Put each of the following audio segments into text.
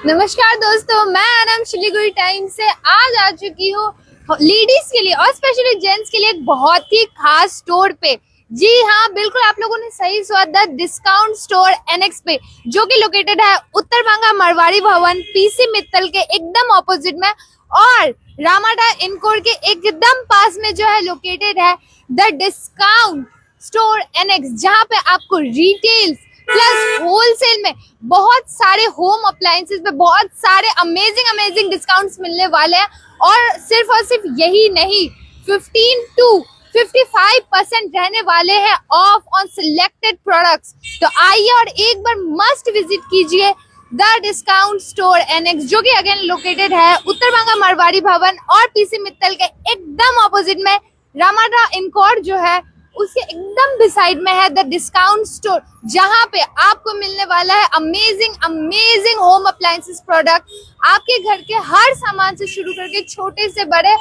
नमस्कार दोस्तों, मैं आनम शिलीगुड़ी टाइम से आज आ चुकी हूँ लेडीज के लिए और स्पेशली जेंट्स के लिए एक बहुत ही खास स्टोर पे। जी हाँ, बिल्कुल आप लोगों ने सही सुना, डिस्काउंट स्टोर एनएक्स पे, जो कि लोकेटेड है उत्तर बांगा मरवाड़ी भवन पीसी मित्तल के एकदम ऑपोजिट में और रामाडा इनकोर के एकदम पास में जो है लोकेटेड है द डिस्काउंट स्टोर एनएक्स, जहाँ पे आपको रिटेल प्लस होलसेल में बहुत सारे होम अप्लायंसेस पे बहुत सारे अमेजिंग डिस्काउंट्स मिलने वाले हैं। और सिर्फ यही नहीं, 15 to 55% रहने वाले हैं ऑफ ऑन सिलेक्टेड प्रोडक्ट्स। तो आइए और एक बार मस्ट विजिट कीजिए द डिस्काउंट स्टोर एनएक्स, जो कि अगेन लोकेटेड है उत्तर बांगा मरवाड़ी भवन और पीसी मित्तल के एकदम ऑपोजिट में। रामाडा इनकोर जो है उसके एकदम बिसाइड में है द डिस्काउंट स्टोर, जहां पे आपको मिलने वाला है अमेजिंग होम अप्लायंसेस प्रोडक्ट। आपके घर के हर सामान से शुरू करके छोटे से बड़े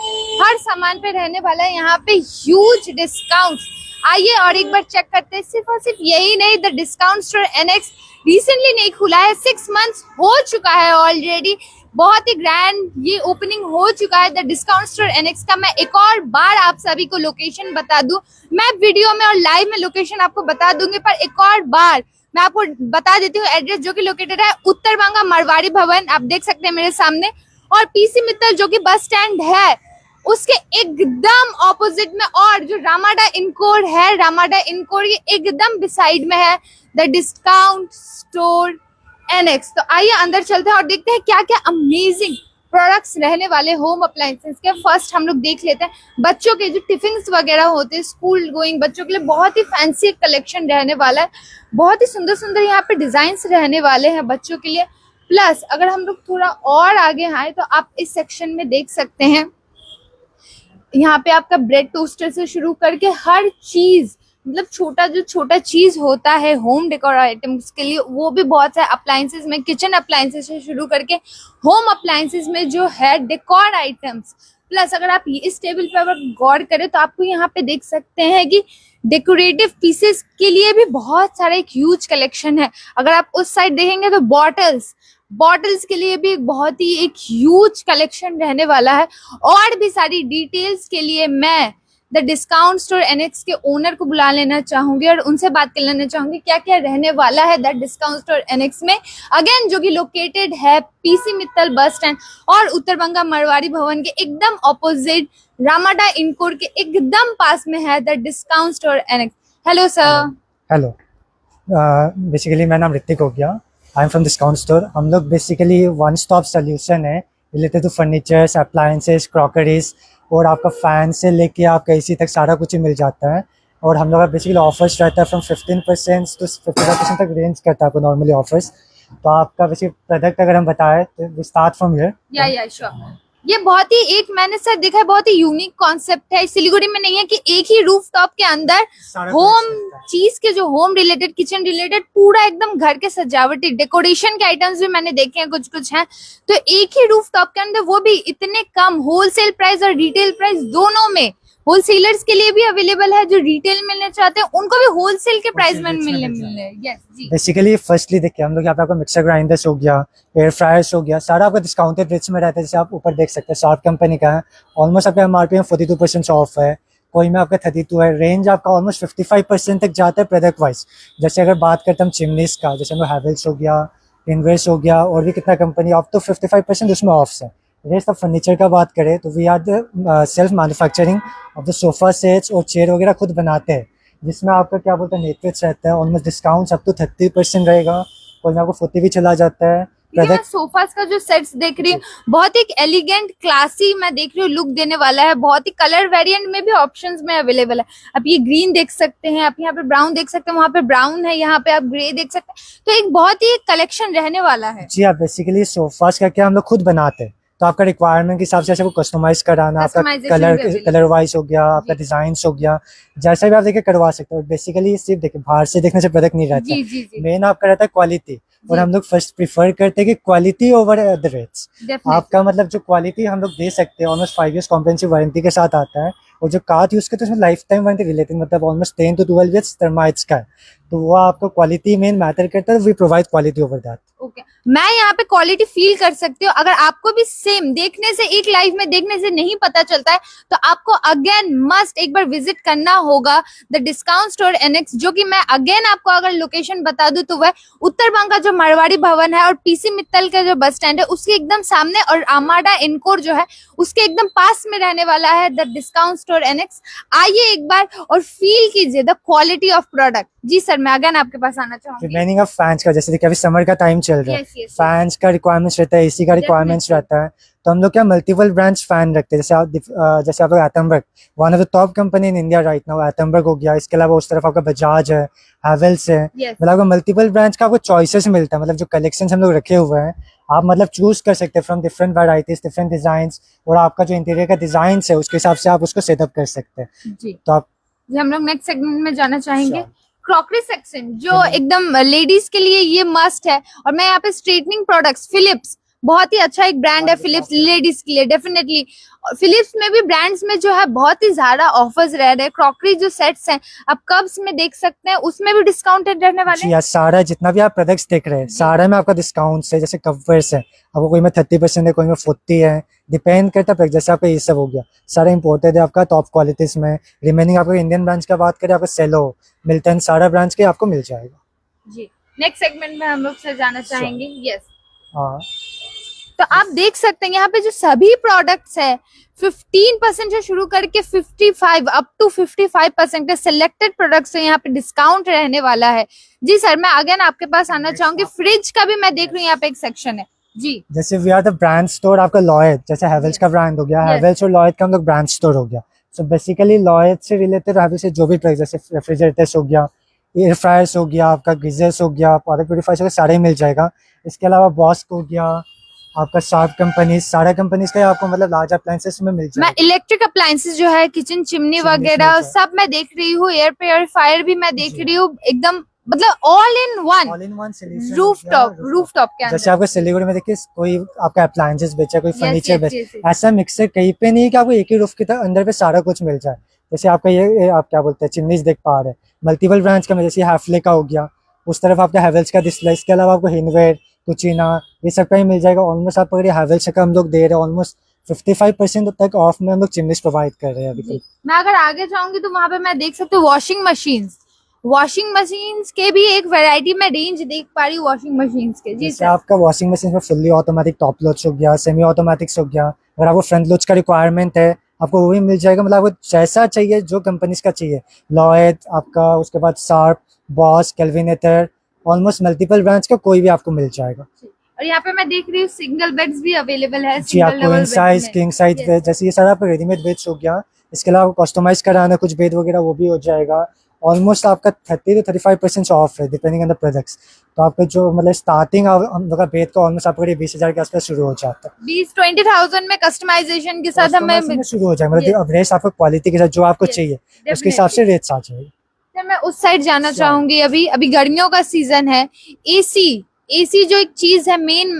हर सामान पे रहने वाला है यहाँ पे ह्यूज डिस्काउंट। आइए और एक बार चेक करते हैं। सिर्फ और सिर्फ यही नहीं, the discount store NX recently नहीं खुला है, 6 मंथ्स हो चुका है ऑलरेडी। बहुत ही ग्रैंड ये ओपनिंग हो चुका है द डिस्काउंट स्टोर एनएक्स का। मैं एक और बार आप सभी को लोकेशन बता दूं, मैं वीडियो में और लाइव में लोकेशन आपको बता दूंगी, पर एक और बार मैं आपको बता देती हूँ एड्रेस, जो कि लोकेटेड है उत्तर बांगा मरवाड़ी भवन, आप देख सकते हैं मेरे सामने, और पीसी मित्तल जो कि बस स्टैंड है उसके एकदम ऑपोजिट में। और जो रामाडा इनकोर है, रामाडा इनकोर ये एकदम बिसाइड में है द डिस्काउंट स्टोर एनएक्स। तो आइए अंदर चलते हैं और देखते हैं क्या क्या अमेजिंग प्रोडक्ट्स रहने वाले होम अप्लायंसेस के। फर्स्ट हम लोग देख लेते हैं बच्चों के जो टिफिन्स वगैरह होते हैं, स्कूल गोइंग बच्चों के लिए बहुत ही फैंसी कलेक्शन रहने वाला है। बहुत ही सुंदर यहाँ पे डिजाइन्स रहने वाले हैं बच्चों के लिए। प्लस अगर हम लोग थोड़ा और आगे आए तो आप इस सेक्शन में देख सकते हैं, यहाँ पे आपका ब्रेड टोस्टर से शुरू करके हर चीज, मतलब छोटा चीज होता है होम डेकोर आइटम्स के लिए, वो भी बहुत सारे अप्लायंसेस में, किचन अप्लायंसेस से शुरू करके होम अप्लायंसेस में जो है डेकोर आइटम्स। प्लस अगर आप इस टेबल पे अगर गौर करें तो आपको यहाँ पे देख सकते हैं कि डेकोरेटिव पीसेस के लिए भी बहुत सारा एक ह्यूज कलेक्शन है। अगर आप उस साइड देखेंगे तो बॉटल्स के लिए भी बहुत ही एक ह्यूज कलेक्शन रहने वाला है। और भी सारी डिटेल्स के लिए मैं द डिस्काउंट स्टोर एनएक्स के ओनर को बुला लेना चाहूंगी और उनसे बात कर लेना चाहूंगी क्या क्या रहने वाला है द डिस्काउंट स्टोर एनएक्स में, अगेन जो कि लोकेटेड है पीसी मित्तल बस स्टैंड और उत्तर बांगा मरवाड़ी भवन के एकदम ऑपोजिट, रामाडा इनकोर के एकदम पास में है the discount store NX. Hello sir. Hello, basically मेरा नाम ऋतिक हो गया। I am from discount store. हम लोग बेसिकली वन स्टॉप सोल्यूशन है related to furnitures, appliances, crockeries, और आपका फैन से लेके आपका एसी तक सारा कुछ ही मिल जाता है। और हम लोग का बेसिकली ऑफर्स रहता है फ्रॉम 15% to 55% तक रेंज करता है आपको नॉर्मली ऑफर्स। तो आपका बेसिकली प्रोडक्ट अगर हम बताएं तो वी स्टार्ट फ्रॉम हियर। या श्योर। ये बहुत ही एक मैंने सर देखा है, बहुत ही यूनिक कॉन्सेप्ट है। सिलीगुड़ी में नहीं है कि एक ही रूफ टॉप के अंदर होम चीज के जो होम रिलेटेड, किचन रिलेटेड पूरा एकदम घर के सजावटी डेकोरेशन के आइटम्स भी मैंने देखे हैं, कुछ हैं। तो एक ही रूफ टॉप के अंदर, वो भी इतने कम होलसेल प्राइस और रिटेल प्राइस दोनों में। होलसेलर्स के लिए भी अवेलेबल है, जो रिटेल मिलने चाहते हैं उनको भी होलसेल के प्राइस में मिलने। यस जी। बेसिकली फर्स्टली देखिए, हम लोग यहाँ पे आपको मिक्सर ग्राइंडर्स हो गया, एयर फ्रायर्स हो गया, सारा आपका डिस्काउंटेड रेट्स में रहता है। जैसे आप ऊपर देख सकते हैं शार्प कंपनी का है, ऑलमोस्ट आपका एमआरपी में 42% ऑफ है, कोई में आपका 32 है। रेंज आपका ऑलमोस्ट 55% तक जाता है प्रोडक्ट वाइज। जैसे अगर बात करते हैं हम चिमनीस का, जैसे हम हैवेल्स हो गया, इनवेस्ट हो गया, और भी कितना कंपनी ऑफ, तो 55% उसमें ऑफ है। रेस्ट ऑफ फर्नीचर का बात करें तो we are the self manufacturing of the sofa sets और चेयर वगैरह खुद बनाते हैं, जिसमें आपका क्या बोलते हैं नेटवेट्स रहता है। ऑलमोस्ट डिस्काउंट अप टू 30% रहेगा, कोई में आपको 40 भी चला जाता है। सोफास का जो सेट्स देख रही हूँ, बहुत एक एलिगेंट क्लासी मैं देख रही हूँ लुक देने वाला है। बहुत ही कलर वेरिएंट में भी ऑप्शंस में अवेलेबल है। आप ये ग्रीन देख सकते हैं, आप यहाँ पे ब्राउन देख सकते हैं, वहाँ पे ब्राउन है, यहाँ पे आप ग्रे देख सकते हैं। तो एक बहुत ही कलेक्शन रहने वाला है। जी हाँ, बेसिकली सोफास का क्या हम लोग खुद बनाते हैं, तो आपका रिक्वायरमेंट के हिसाब से जैसे वो कस्टमाइज कराना, आपका कलर वाइज हो गया, आपका डिजाइन हो गया, जैसा भी आप देखिए करवा सकते हो। बेसिकली सिर्फ देखिए बाहर से देखने से प्रोडक्ट नहीं रहता, मेन आपका रहता है क्वालिटी। और हम लोग फर्स्ट प्रीफर करते हैं कि क्वालिटी ओवर द रेट्स। आपका मतलब जो क्वालिटी हम लोग दे सकते हैं, ऑलमोस्ट 5 years कॉम्प्रिहेंसिव वारंटी के साथ आता है। और जो कार्ड यूज करते हैं उसमें लाइफ टाइम वारंटी रिलेटेड, मतलब ऑलमोस्ट 10 to 12 years टर्माइट्स का है। तो वो आपको क्वालिटी मेन मैटर करता है, we provide quality over that. Okay मैं यहाँ पे क्वालिटी फील कर सकती हूँ। अगर आपको भी सेम देखने से, एक लाइफ में देखने से नहीं पता चलता है, तो आपको अगेन मस्ट एक बार विजिट करना होगा द डिस्काउंट स्टोर एनेक्स, जो कि मैं अगेन आपको अगर लोकेशन बता दूं तो वह उत्तरबंग का जो मारवाड़ी भवन है और पीसी मित्तल का जो बस स्टैंड है उसके एकदम सामने, और आमाडा इनकोर जो है उसके एकदम पास में रहने वाला है द डिस्काउंट स्टोर एनेक्स। आइए एक बार और फील कीजिए द क्वालिटी ऑफ प्रोडक्ट। जी सर, मैं अगेन आपके पास आना चाहूंगी। रिमेनिंग ऑफ फैंस का, जैसे देखिए अभी समर का टाइम चल रहा है, Yes, yes, फैंस का रिक्वायरमेंट्स रहता है, एसी का रिक्वायरमेंट्स Definitely. रहता है, तो हम लोग क्या मल्टीपल ब्रांड्स फैन रखते हैं। जैसे आप लोग Atomberg, one of the top company in India right now, Atomberg हो गया। इसके अलावा उस तरफ आपका बजाज है, हैवेल्स है, Yes. मतलब आपको मल्टीपल ब्रांड्स का आपको चॉइसेस मिलता है। मतलब जो कलेक्शन हम लोग रखे हुए हैं, आप मतलब चूज कर सकते हैं from different varieties, different design, और आपका जो इंटीरियर का डिजाइन है उसके हिसाब से आप उसको सेटअप कर सकते हैं। जी तो आप जी हम लोग नेक्स्ट सेगमेंट में जाना चाहेंगे। Sure. क्रॉकरी सेक्शन जो एकदम लेडीज के लिए ये मस्ट है। और मैं यहाँ पे स्ट्रेटनिंग प्रोडक्ट्स, फिलिप्स बहुत ही अच्छा एक ब्रांड है फिलिप्स लेडीज के लिए डेफिनेटली। और फिलिप्स में भी ब्रांड्स में जो है बहुत ही ज्यादा ऑफर्स रह रहे हैं। क्रॉकरी जो सेट्स हैं आप कब्स में देख सकते हैं, उसमें भी डिस्काउंटेड रहने वाले जी हैं। हाँ, सारा जितना भी आप प्रोडक्ट्स देख रहे हैं सारे में आपका डिस्काउंट है। जैसे कवर्स है, आपको कोई में 30% है, कोई में 40 है, डिपेंड करता है। जैसे आपका ये सब हो गया, सारा इंपोर्टेड है आपका टॉप क्वालिटीज में। रिमेनिंग आपको इंडियन ब्रांड्स का बात करें, आपको सेलो, मिल्टन, सारा ब्रांड्स के आपको मिल जाएगा। जी नेक्स्ट सेगमेंट में हम लोग से जाना चाहेंगे। यस हाँ, तो आप देख सकते हैं यहाँ पे जो सभी प्रोडक्ट्स है 15% से शुरू करके 55 अप टू 55% के सिलेक्टेड प्रोडक्ट्स यहाँ पे डिस्काउंट रहने वाला है। जी सर, मैं अगेन आपके पास आना चाहूंगी। फ्रिज का भी मैं देख रही हूँ यहाँ पे एक सेक्शन है। जी जैसे we are the brand store, आपका लॉयड, जैसे हैवेल्स का ब्रांड हो गया, Yes. हैवेल्स और लॉयड का हम लोग ब्रांड स्टोर हो गया। सो बेसिकली लॉयड से रिलेटेड हैवेल्स से जो भी प्रोडक्ट, जैसे रेफ्रिजरेटर्स हो गया, एयर फ्रायर्स हो गया, आपका गीजर्स हो गया, वाटर प्यूरिफायर्स हो गया, सारे मिल जाएगा। इसके अलावा बॉस्क हो गया, आपका शार्प कंपनीज, सारा कंपनीज का आपको मतलब लार्ज अप्लायंसेस में मिल मैं जाएगा। इलेक्ट्रिक अप्लायंसेस जो है किचन चिमनी चिमनी वगैरह मिल जाए। सब मैं देख रही हूँ। एयर प्योरीफायर भी मैं देख जी। रही हूँ, एकदम मतलब all in one all in one solution, rooftop के जैसे अंदर। आपको सिलीगुड़ी में देखिए कोई आपका अप्लायंसेस बेचा, कोई फर्नीचर yes, बेचा, yes, yes. ऐसा मिक्सर कहीं पे नहीं है कि आपको एक ही रूफ के अंदर पे सारा कुछ मिल जाए। जैसे आपका ये आप क्या बोलते हैं चिमनीज देख पा रहे हैं, मल्टीपल ब्रांड्स का, जैसे हैफले का हो गया, उस तरफ आपका हैवेल्स का डिस्प्ले, इसके अलावा आपको हिनवेयर, कुचिना, ये सब का ही मिल जाएगा। ऑलमोस्ट आपको अगर हैवेल्स का हम लोग दे रहे हैं ऑलमोस्ट 55% तक ऑफ में हम लोग चिमनीज प्रोवाइड कर रहे हैं अभी। जी। मैं अगर आगे जाऊंगी तो वहां पे मैं देख सकती हूँ वॉशिंग मशीन्स के भी एक वैरायटी में रेंज देख पा रही हूँ वॉशिंग मशीन्स के। जी जैसे सर, आपका वॉशिंग मशीन में फुल्ली ऑटोमेटिक टॉप लोड्स हो गया, सेमी ऑटोमेटिक्स हो गया, अगर आपको फ्रंट लोड्स का रिक्वायरमेंट है आपको वो भी मिल जाएगा। मतलब आपको जैसा चाहिए, जो कंपनीज का चाहिए, लॉयड आपका, उसके बाद sharp, boss, Kelvinator, almost multiple brands का कोई भी आपको मिल जाएगा। और यहाँ पे मैं देख रही हूँ सिंगल बेड्स भी अवेलेबल है। जी, आपको in size, king size Yes. Bed, जैसे ये सारा आपका रेडीमेड बेड्स हो गया। इसके अलावा कस्टमाइज कराना कुछ बेड वगैरह वो भी हो जाएगा। ऑलमोस्ट आपका 30 to 35% ऑफ है डिपेंडिंग ऑन द प्रोडक्ट्स। तो आपका जो मतलब स्टार्टिंग हम लोग का बेड का ऑलमोस्ट आपको 20,000 के आसपास शुरू हो जाता है। 20-20,000 में कस्टमाइजेशन के साथ हमें Customization में शुरू हो जाएगा, मतलब अब रेट्स आपको क्वालिटी के साथ जो आपको Yes, चाहिए उसके हिसाब से रेट्स आ जाएंगे। सर मैं उस साइड जाना Sure. चाहूंगी। अभी गर्मियों का सीजन है। एसी जो एक चीज है मेन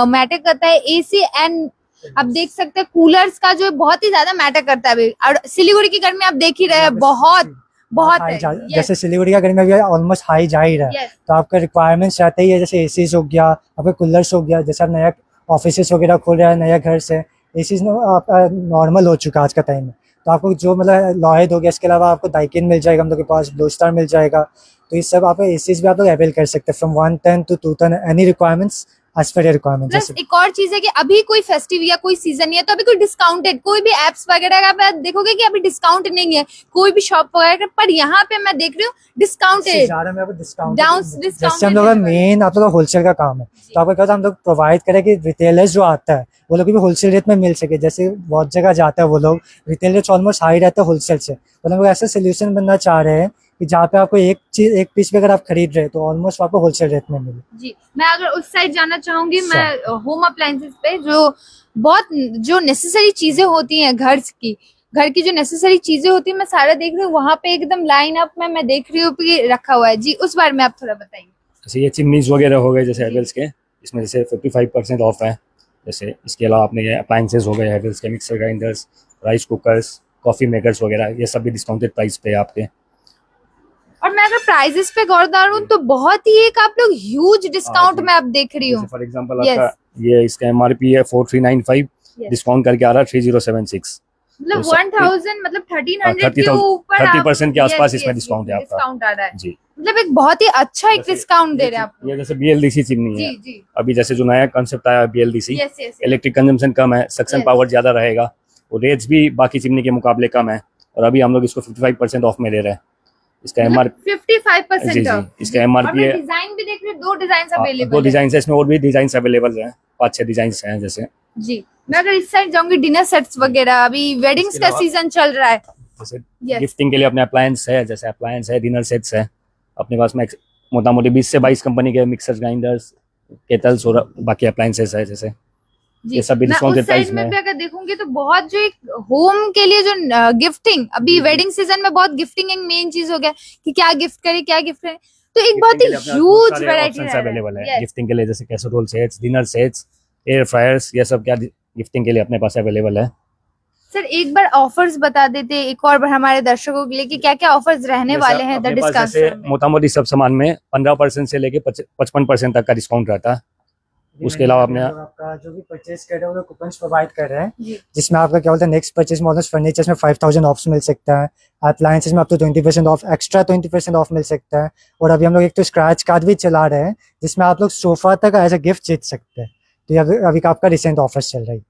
मैटर करता है एसी। एंड आप देख सकते हैं कूलर्स का जो बहुत ही ज्यादा मैटर करता है अभी। और सिलीगुड़ी की गर्मी आप देख ही रहे हैं, बहुत है। जैसे सिलीगुड़ी का गर्मी अभी ऑलमोस्ट हाई जा ही रहा है, Yes. तो आपका रिक्वायरमेंट्स रहता ही है। जैसे एसीज हो गया, आपका कूलर्स हो गया, जैसे आप नया ऑफिस वगैरह खोल रहे हैं, नया घर से एसीज नॉर्मल हो चुका है आज का टाइम में। तो आपको जो मतलब लॉयड हो गया, इसके अलावा आपको डाइकिन मिल जाएगा हम लोग के पास, ब्लू स्टार मिल जाएगा। तो ये सब आप एसीज भी आप लोग अवेल कर सकते हैं from 110 to 210, any requirements as per requirement. Plus एक और चीज है कि अभी कोई फेस्टिव या कोई सीजन नहीं है तो अभी कोई डिस्काउंटेड कोई भी एप्स वगैरह का आप देखोगे कि अभी डिस्काउंट नहीं है कोई भी शॉप वगैरह का। पर यहाँ पे मैं देख रही हूँ डिस्काउंटेड जैसे हम लोग का मेन आप लोग का होलसेल का काम है, तो आपका क्या हम लोग प्रोवाइड करें कि रिटेलर्स जो आता है वो लोग भी होलसेल रेट में मिल सके। जैसे बहुत जगह जाता है वो लोग रिटेल रेट ऑलमोस्ट हाई रहता है होलसेल से, तो हम लोग ऐसा सोल्यूशन बनना चाह रहे हैं कि जहाँ पे आपको एक पीस भी अगर आप खरीद रहे हैं तो ऑलमोस्ट आपको होलसेल रेट में मिले। जी मैं अगर उस साइड जाना चाहूंगी, मैं होम अप्लायंसेस पे जो नेसेसरी चीजें होती हैं घर की जो नेसेसरी चीजें होती है मैं सारा देख रही हूँ। वहाँ पे एकदम लाइन अप में मैं देख रही हूँ कि रखा हुआ है। जी उस बारे में आप थोड़ा बताइए। जैसे ये चिमनीज वगैरह हो गए जैसे हैवेल्स के, इसमें जैसे 55% ऑफ है। जैसे इसके अलावा आपने ये अप्लायंसेज हो गए हैवेल्स के, mixer grinders, rice cookers, coffee makers वगैरह, ये सब भी डिस्काउंटेड प्राइस पे है आपके। और मैं अगर प्राइजेस पे गौर डालूं तो बहुत ही एक आप लोग ह्यूज डिस्काउंट जी। में आप देख रही हूँ। For example Yes. आपका ये इसका एमआरपी है 4395, Yes. डिस्काउंट करके आ रहा है 3076। मतलब तो 1000 मतलब 1300 के 30,000 ऊपर 30% के आसपास इसमें yes, डिस्काउंट है आपका। डिस्काउंट आ रहा है। जी, मतलब एक बहुत ही अच्छा एक जैसे डिस्काउंट दे रहे हैं आप। ये जैसे BLDC चिमनी है, जी जी अभी जैसे जो नया कंसेप्ट आया BLDC, yes yes electric consumption कम है, सक्शन Yes. पावर ज्यादा रहेगा और रेट्स भी बाकी चिमनी के मुकाबले कम है, और अभी हम लोग इसको 55% ऑफ में दे रहे हैं। इसका मतलब MRP 55% जी जी, off। इसका MRP है डिजाइन भी देख रहे हो, 2 डिजाइन दो अवेलेबल है। डिजाइन है इसमें, और भी डिजाइन अवेलेबल है, 5-6 डिजाइन हैं जैसे। जी मैं अगर इस साइड जाऊंगी, डिनर सेट्स वगैरह, अभी वेडिंग्स इसके का अलावा- सीजन चल रहा है। जैसे Yes. गिफ्टिंग के लिए अपने अप्लायंस है, जैसे अप्लायंस है, डिनर सेट्स है अपने पास में, मोटा मोटी 20 से 22 कंपनी के मिक्सर ग्राइंडर्स, केटल्स और बाकी अप्लायंसेस है जैसे। जी ये सब भी मैं discounted उस साइड price में में भी अगर देखूंगी तो बहुत जो एक होम के लिए जो गिफ्टिंग, अभी वेडिंग सीजन में बहुत गिफ्टिंग एक मेन चीज हो गया कि क्या गिफ्ट करे क्या गिफ्ट करे, तो एक बहुत ही ह्यूज वैरायटी अवेलेबल है गिफ्टिंग के लिए, जैसे casserole sets, dinner sets, air fryers, ये सब क्या गिफ्टिंग के लिए अपने पास अवेलेबल है। सर एक बार ऑफर्स बता देते एक और बार हमारे दर्शकों के लिए कि क्या क्या ऑफर्स रहने वाले हैं द डिस्काउंट में। मोटा मोटी सब सामान में 15% से लेके 55% तक का डिस्काउंट रहता है। उसके अलावा अपने आपका जो भी परचेज कर रहे हो कूपन प्रोवाइड कर रहे हैं, जी जिसमें आपका क्या बोलते हैं नेक्स्ट परचेज में ऑलमोस्ट फर्नीचर्स में 5000 ऑफ मिल सकता है, अप्लायंसेज में आप तो 20% ऑफ, एक्स्ट्रा 20% ऑफ मिल सकता है। और अभी हम लोग एक तो स्क्रैच कार्ड भी चला रहे हैं जिसमें आप लोग सोफा तक एज अ गिफ्ट जीत सकते हैं। तो ये अभी का आपका रिसेंट ऑफर्स चल रही है।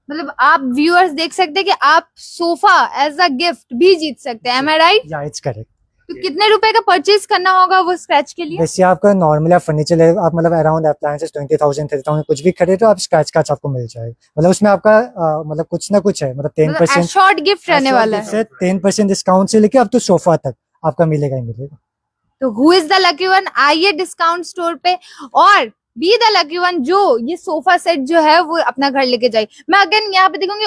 मतलब आप व्यूअर्स देख सकते हैं कि आप सोफा एज अ गिफ्ट भी जीत सकते हैं, एम आई राइट? या इट्स करेक्ट। तो कितने रुपए का परचेज करना होगा वो स्क्रैच के लिए? वैसे आपका नॉर्मली आप फर्नीचर ले, आप मतलब अराउंड अप्लायंसेस 20,000 30,000 कुछ भी खरीदे तो आप स्क्रैच कार्ड्स आपको मिल जाएगा। मतलब उसमें आपका मतलब कुछ ना कुछ है, मतलब 10% शॉर्ट गिफ्ट रहने वाला है। 10% डिस्काउंट से लेके अब तो सोफा तक आपका मिलेगा ही मिलेगा। तो who is the lucky one, आइए डिस्काउंट स्टोर पे और बी द लकी वन जो ये सोफा सेट जो है वो अपना घर लेके जाए। मैं अगेन यहाँ पे देखूंगी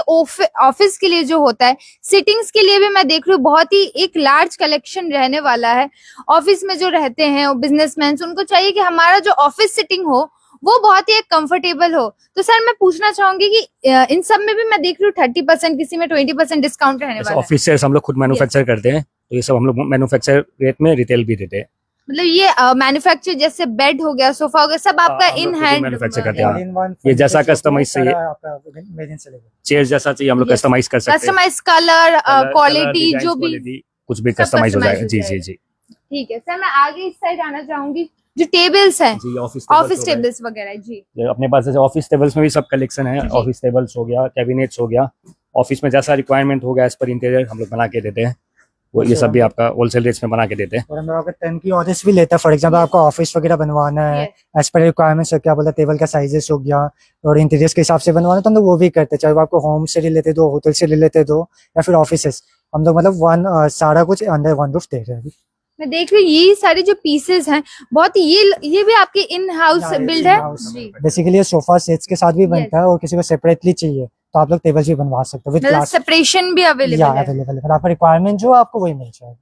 ऑफिस के लिए जो होता है, सिटिंग्स के लिए भी मैं देख रही हूँ बहुत ही एक लार्ज कलेक्शन रहने वाला है। ऑफिस में जो रहते हैं बिजनेसमैन, उनको चाहिए कि हमारा जो ऑफिस सिटिंग हो वो बहुत ही एक कंफर्टेबल हो। तो सर मैं पूछना चाहूंगी कि इन सब में भी मैं देख रही हूँ 30%, किसी में 20% डिस्काउंट रहने वाला है। ऑफिस से हम लोग खुद मैन्युफैक्चर करते हैं, तो ये सब हम लोग मैन्युफैक्चर रेट में रिटेल भी देते हैं। मतलब ये मैन्युफैक्चर जैसे बेड हो गया, सोफा हो गया, सब आपका हम लोग इन खुद ही हैंड मैन्युफैक्चर करते हैं। All in one ये जैसा furniture कस्टमाइज जो भी है, चाहिए, सारा आपका मेड इन से लेकर। चेयर जैसा चाहिए हम लोग Yes. कस्टमाइज कर सकते हैं। Customize colour Colour, quality designs, जो भी quality, कुछ भी सब कस्टमाइज हो customize जाएगा। हो जी जी जाएगा। जी ठीक है सर, मैं आगे इस साइड आना चाहूंगी। जो टेबल्स हैं, जी ऑफिस टेबल्स वगैरह, जी अपने पास जैसे ऑफिस टेबल्स में भी सब कलेक्शन है। जी। ऑफिस टेबल्स हो गया, कैबिनेट्स हो गया, ऑफिस में जैसा रिक्वायरमेंट हो गया एज पर इंटीरियर हम लोग बना के देते हैं। वो ये सब भी आपका होलसेल रेट्स में बना के देते हैं। और हम लोग आपका 10 की ऑर्डर्स भी लेता है। For example Yes. आपका ऑफिस वगैरह बनवाना है Yes. एज पर रिक्वायरमेंट्स हो, क्या बोलते हैं टेबल का साइजेस हो गया और इंटीरियर्स के हिसाब से बनवाना, तो हम लोग वो भी करते हैं। चाहे वो आपको होम से रिलेटेड हो, होटल से रिलेटेड हो या फिर ऑफिसेस, हम लोग मतलब सारा कुछ अंडर वन रूफ दे रहे हैं अभी। मैं देख रही हूँ ये सारे जो पीसेस हैं बहुत ही ये भी आपके in house Yeah, it's build है। in-house. जी बेसिकली ये सोफा सेट्स के साथ भी बनता है और किसी को सेपरेटली चाहिए तो आप लोग टेबल्स भी बनवा सकते हो विद मतलब क्लास। सेपरेशन भी या अवेलेबल है। अवेलेबल है, आपका रिक्वायरमेंट जो आपको वही मिल जाएगा।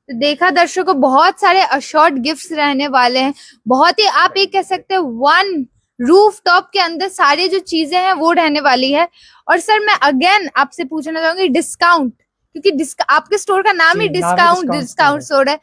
तो देखा दर्शकों, बहुत सारे अशॉर्ट गिफ्ट्स रहने वाले हैं। बहुत ही आप एक कह सकते हैं वन रूफ टॉप के अंदर सारी जो चीजें हैं वो रहने वाली है। और सर मैं अगेन आपसे पूछना चाहूंगी डिस्काउंट, क्योंकि आपके स्टोर का नाम ही जी, नाम ही डिस्काउंट discount स्टोर है।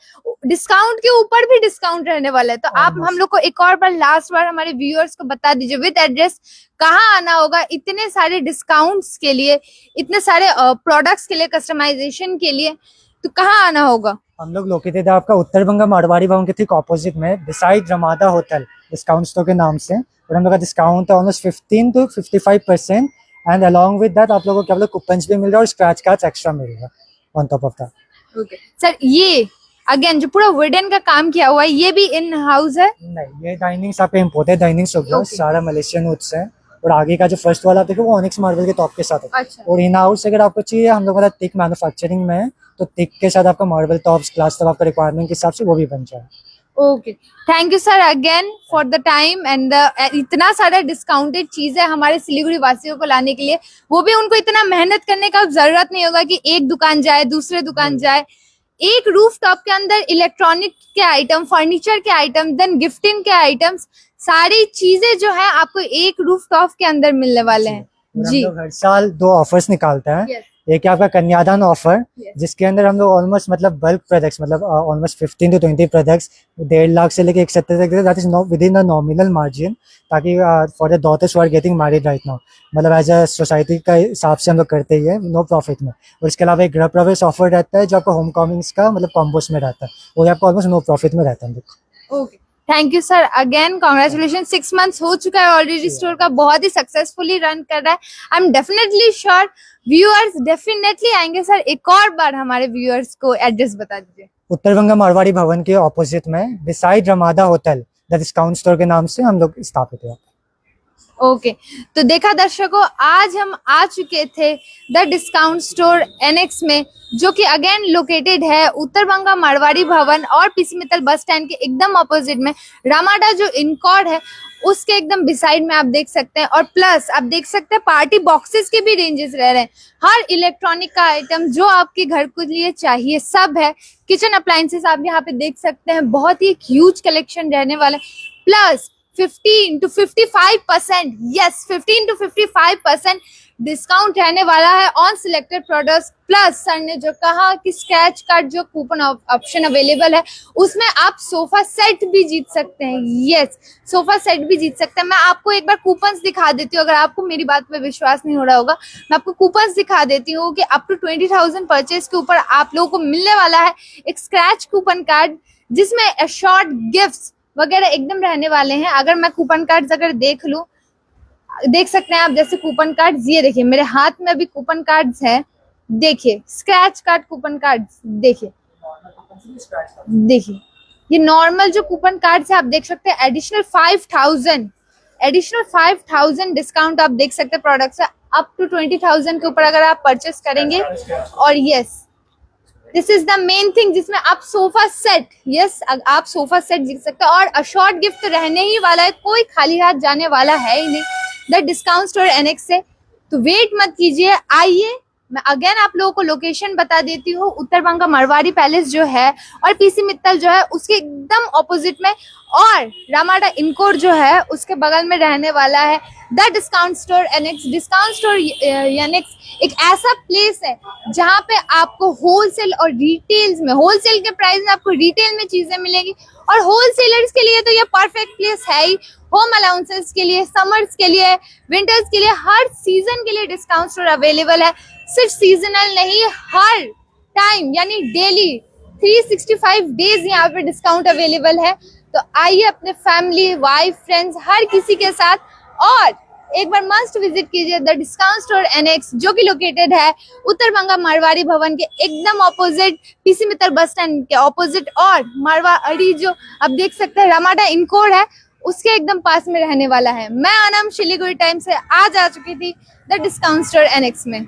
डिस्काउंट के ऊपर भी डिस्काउंट रहने वाला है। तो आप Almost. हम लोग को एक और बार लास्ट बार हमारे व्यूअर्स को बता दीजिए विद एड्रेस, कहाँ आना होगा इतने सारे डिस्काउंट्स के लिए, इतने सारे प्रोडक्ट्स के लिए, कस्टमाइजेशन के लिए, तो कहाँ आना होगा? हम लोग लोकेटेड है आपका उत्तर बंगा मारवाड़ी भवन के ठीक ऑपोजिट में, decide Ramada hotel discount store के नाम से। और हम लोग का डिस्काउंट है almost 15 to 55%। And along with that आप लोगों को क्या बोलते कूपन्स भी मिल रहा है और स्क्रैच कार्ड्स एक्स्ट्रा मिल रहा है on top of that. Okay sir, ये अगेन जो पूरा वुडन का काम किया हुआ है ये भी इन हाउस है? नहीं, ये डाइनिंग्स आपके इम्पोर्टेड डाइनिंग्स हो गया, Okay. सारा मलेशियन वुड्स है। और आगे का जो फर्स्ट वाला आप देखो वो ऑनिक्स मार्बल के टॉप के साथ है। अच्छा और इन हाउस अगर आपको चाहिए, हम लोग मतलब टिक मैन्युफैक्चरिंग में है, तो टिक के साथ आपका मार्बल टॉप्स ग्लास सब आपका रिक्वायरमेंट के हिसाब से वो भी बन जाए। Okay, thank you sir again for the time and इतना सारा डिस्काउंटेड चीजें हमारे सिलीगुड़ी वासियों को लाने के लिए, वो भी उनको इतना मेहनत करने का जरूरत नहीं होगा कि एक दुकान जाए दूसरे दुकान जाए। एक रूफ टॉप के अंदर इलेक्ट्रॉनिक के आइटम, फर्नीचर के आइटम, देन गिफ्टिंग के आइटम्स, सारी चीजें जो है आपको एक रूफ टॉप के अंदर मिलने वाले हैं। और हम जी। लोग हर साल 2 ऑफर्स निकालते हैं। Yes. एक है आपका कन्यादान ऑफर, Yes. जिसके अंदर हम लोग ऑलमोस्ट मतलब बल्क प्रोडक्ट्स मतलब ऑलमोस्ट 15 to 20 प्रोडक्ट्स 1.5 लाख से लेके 170 तक, that is within the nominal margin, ताकि for the daughters who are getting married right now, मतलब एज अ सोसाइटी का हिसाब से हम लोग करते ही है, नो प्रॉफिट में। और इसके अलावा एक गृह प्रवेश ऑफर रहता है जो आपको होम कमिंग्स का मतलब कॉम्बोस में रहता है, वो आपको ऑलमोस्ट नो प्रॉफिट में रहता है हम लोग। Okay, thank you sir again, congratulation. 6 months हो चुका है ऑलरेडी, स्टोर का बहुत ही सक्सेसफुली रन कर रहा है। I am definitely sure viewers definitely आएंगे। सर एक और बार हमारे व्यूअर्स को एड्रेस बता दीजिए। उत्तर बंगा मारवाड़ी भवन के ऑपोजिट में beside Ramada hotel the discount store के नाम से हम लोग स्थापित है। ओके, तो देखा दर्शकों, आज हम आ चुके थे द डिस्काउंट स्टोर एनेक्स में, जो कि अगेन लोकेटेड है उत्तर बंगा मारवाड़ी भवन और पीसी मित्तल बस स्टैंड के एकदम ऑपोजिट में। रामाडा जो इनकॉर्ड है उसके एकदम बिसाइड में आप देख सकते हैं। और प्लस आप देख सकते हैं पार्टी बॉक्सेस के भी रेंजेस रह रहे हैं। हर इलेक्ट्रॉनिक का आइटम जो आपके घर के लिए चाहिए सब है। किचन अप्लायंसेस आप यहाँ पे देख सकते हैं, बहुत ही ह्यूज कलेक्शन रहने वाला है। Plus 15 to 55%, yes 15 to 55% discount रहने वाला है on selected products. Plus sir ने जो कहा कि स्क्रैच कार्ड जो कूपन ऑप्शन अवेलेबल है उसमें आप सोफा सेट भी जीत सकते हैं। यस, सोफा सेट भी जीत सकते हैं। मैं आपको एक बार कूपन्स दिखा देती हूँ, अगर आपको मेरी बात पे विश्वास नहीं हो रहा होगा, मैं आपको कूपन्स दिखा देती हूँ कि अप टू 20,000 परचेज के ऊपर आप लोगों को मिलने वाला है एक स्क्रैच कूपन कार्ड, जिसमें अशॉर्ड गिफ्ट्स वगैरह एकदम रहने वाले हैं। अगर मैं कूपन कार्ड्स अगर देख लूं, देख सकते हैं आप जैसे कूपन कार्ड्स, ये देखिए मेरे हाथ में अभी कूपन कार्ड्स हैं, देखिए स्क्रैच कार्ड कूपन कार्ड्स, देखिए ये नॉर्मल जो कूपन कार्ड्स है आप देख सकते हैं। एडिशनल 5,000 डिस्काउंट आप देख सकते हैं प्रोडक्ट्स है अप टू 20,000 के ऊपर अगर आप परचेस करेंगे। और yes, this is the main thing, जिसमें आप सोफा सेट, यस आप सोफा सेट जीत सकते हैं। और अशॉर्ट गिफ्ट रहने ही वाला है, कोई खाली हाथ जाने वाला है ही नहीं द डिस्काउंट स्टोर एनेक्स से। तो वेट मत कीजिए, आइए। मैं अगेन आप लोगों को लोकेशन बता देती हूँ। उत्तर बंगा मारवाड़ी पैलेस जो है और पीसी मित्तल जो है उसके एकदम ऑपोजिट में, और रामाडा इनकोर जो है उसके बगल में रहने वाला है the discount store annex. Discount store annex एक ऐसा प्लेस है जहाँ पे आपको होलसेल और रिटेल्स में, होलसेल के प्राइस में आपको रिटेल में चीजें मिलेगी। और होलसेलर्स के लिए तो ये परफेक्ट प्लेस है ही। होम अलाउंसेस के लिए, समर्स के लिए, विंटर्स के लिए, हर सीजन के लिए डिस्काउंट स्टोर अवेलेबल है। सिर्फ सीजनल नहीं, हर टाइम यानी डेली 365 डेज यहाँ पे डिस्काउंट अवेलेबल है। तो आइए अपने फैमिली, वाइफ, फ्रेंड्स, हर किसी के साथ और एक बार मस्ट विजिट कीजिए द डिस्काउंट स्टोर एनेक्स, जो कि लोकेटेड है उत्तर बंगा मारवाड़ी भवन के एकदम opposite, PC Mittal bus stand के ऑपोजिट। और मारवाड़ी जो आप देख सकते हैं रामाडा इनकोर है उसके एकदम पास में रहने वाला है। मैं अनम शिलीगुड़ी टाइम से आज आ चुकी थी द डिस्काउंट स्टोर एनेक्स में।